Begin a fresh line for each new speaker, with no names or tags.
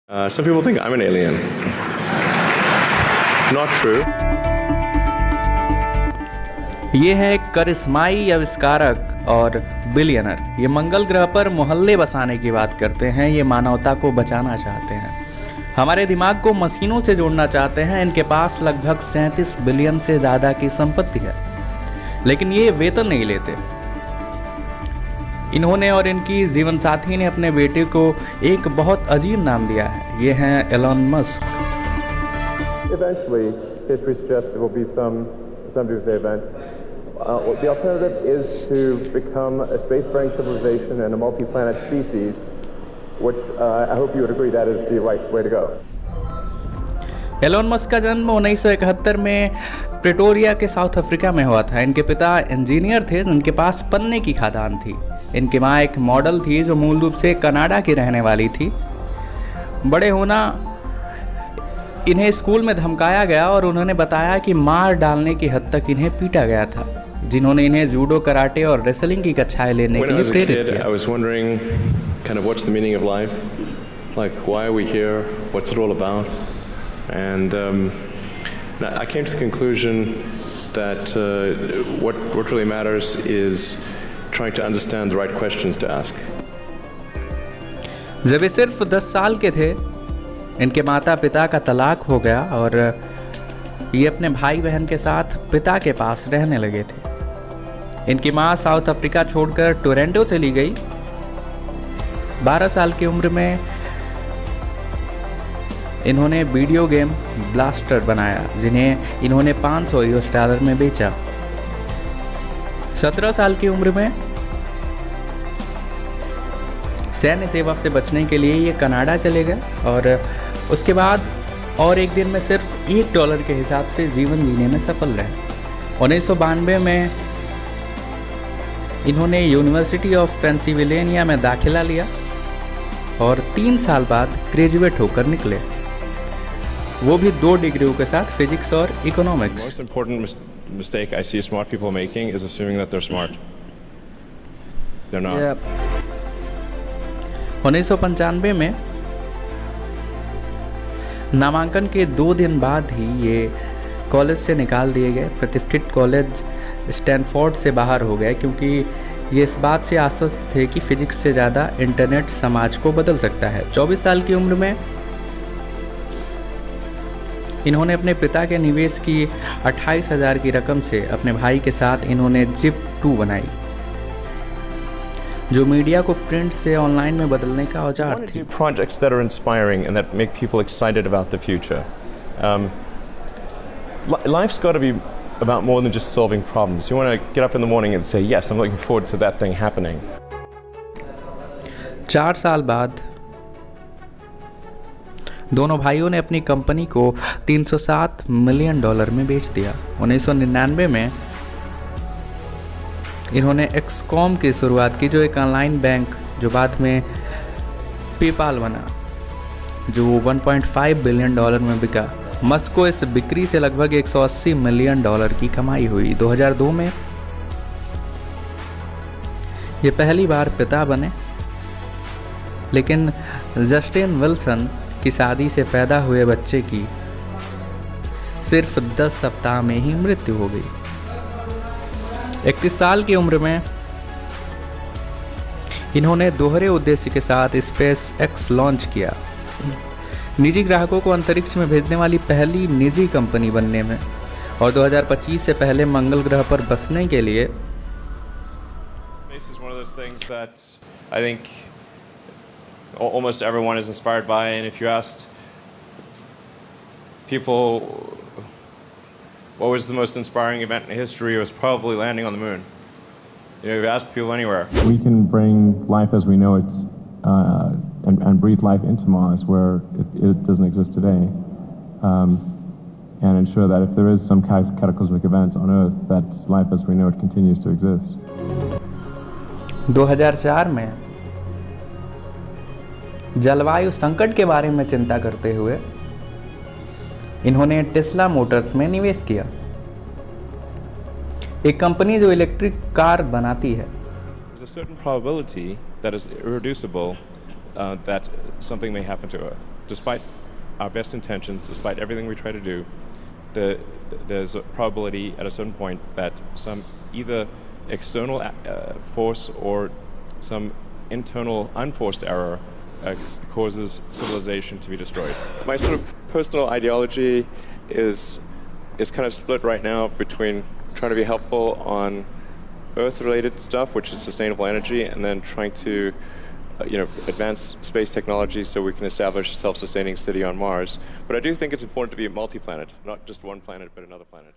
Some people think I'm an alien. Not true.
ये है एक करिश्माई आविष्कारक और बिलियनर। ये मंगल ग्रह पर मोहल्ले बसाने की बात करते हैं। ये मानवता को बचाना चाहते हैं, हमारे दिमाग को मशीनों से जोड़ना चाहते हैं। इनके पास लगभग 37 बिलियन से ज़्यादा की संपत्ति है, लेकिन ये वेतन नहीं लेते। इन्होंने और इनकी जीवन साथी ने अपने बेटे को एक बहुत अजीब नाम दिया है। ये हैं Elon Musk.
Eventually, history suggests there will be some doomsday event. The alternative is to become a spacefaring civilization and a multi-planet species, which I hope you would agree that is the right way to go.
Elon Musk का जन्म 1971 में Pretoria के south Africa में हुआ था। इनके पिता engineer थे जिनके पास पन्ने की खदान थी। इनकी माँ एक मॉडल थी जो मूल रूप से कनाडा की रहने वाली थी। बड़े होना इन्हें स्कूल में धमकाया गया और उन्होंने बताया कि मार डालने की हद तक इन्हें पीटा गया था, जिन्होंने इन्हें जूडो, कराटे और रेसलिंग की कक्षाएं लेने के लिए प्रेरित किया।
I was wondering kind of what's the meaning of life? Like, why are we here? What's it all about? And I came to the conclusion that what really matters is trying to understand the right questions to ask.
जब ये सिर्फ 10 साल के थे, इनके माता पिता का तलाक हो गया और ये अपने भाई बहन के साथ पिता के पास रहने लगे थे। इनकी माँ साउथ अफ्रीका छोड़कर टोरंटो चली गई। 12 साल की उम्र में इन्होंने वीडियो गेम ब्लास्टर बनाया, जिन्हें इन्होंने $500 में बेचा। 17 साल की उम्र में सैन्य सेवा से बचने के लिए ये कनाडा चले गए और उसके बाद और एक दिन में सिर्फ $1 के हिसाब से जीवन जीने में सफल रहे। 1992 में इन्होंने यूनिवर्सिटी ऑफ पेंसिल्वेनिया में दाखिला लिया और 3 साल बाद ग्रेजुएट होकर निकले, वो भी 2 डिग्रियों के साथ, फिजिक्स और economics.
The most important mistake I see smart people making is assuming that they're smart. They're not.
1995 में नामांकन के 2 दिन बाद ही ये कॉलेज से निकाल दिए गए। प्रतिष्ठित कॉलेज स्टैनफोर्ड से बाहर हो गए क्योंकि ये इस बात से आसक्त थे कि फिजिक्स से ज़्यादा इंटरनेट समाज को बदल सकता है। 24 साल की उम्र में इन्होंने अपने पिता के निवेश की 28,000 की रकम से अपने भाई के साथ इन्होंने जिप 2 बनाई, जो मीडिया को प्रिंट से ऑनलाइन में बदलने का औजार थी।
Projects that are inspiring and that make people excited about the future. Life's got to be about more than just solving problems. You want to get up in the morning and say, yes, I'm looking forward to that thing happening.
4 साल बाद दोनों भाइयों ने अपनी company को $307 million में बेच दिया। 1999 में इन्होंने एक्सकॉम की शुरुआत की, जो एक ऑनलाइन बैंक जो बाद में पेपाल बना, जो $1.5 बिलियन में बिका। मस्क को इस बिक्री से लगभग $180 मिलियन की कमाई हुई। 2002 में ये पहली बार पिता बने, लेकिन जस्टिन विल्सन की शादी से पैदा हुए बच्चे की सिर्फ 10 सप्ताह में ही मृत्यु हो गई। 31 साल की उम्र में इन्होंने दोहरे उद्देश्य के साथ स्पेस एक्स लॉन्च किया, निजी ग्राहकों को अंतरिक्ष में भेजने वाली पहली निजी कंपनी बनने में, और 2025 से पहले मंगल ग्रह पर बसने के लिए
almost everyone is inspired by, and if you asked people what was the most inspiring event in history, it was probably landing on the moon. You know, if you ask people anywhere.
We can bring life as we know it and breathe life into Mars where it doesn't exist today, and ensure that if there is some cataclysmic event on Earth, that life as we know it continues to exist.
2004 में जलवायु संकट के बारे में चिंता करते हुए इन्होंने टेस्ला मोटर्स में निवेश किया, एक कंपनी जो इलेक्ट्रिक कार बनाती है।
There's a certain probability that is irreducible that something may happen to Earth.
despite our best intentions, despite everything we try to do, there's a probability at a certain point that some either external force or some internal unforced error causes civilization to be destroyed.
My sort of personal ideology is kind of split right now between trying to be helpful on Earth-related stuff, which is sustainable energy, and then trying to advance space technology so we can establish a self-sustaining city on Mars. But I do think it's important to be a multi-planet, not just one planet, but another planet.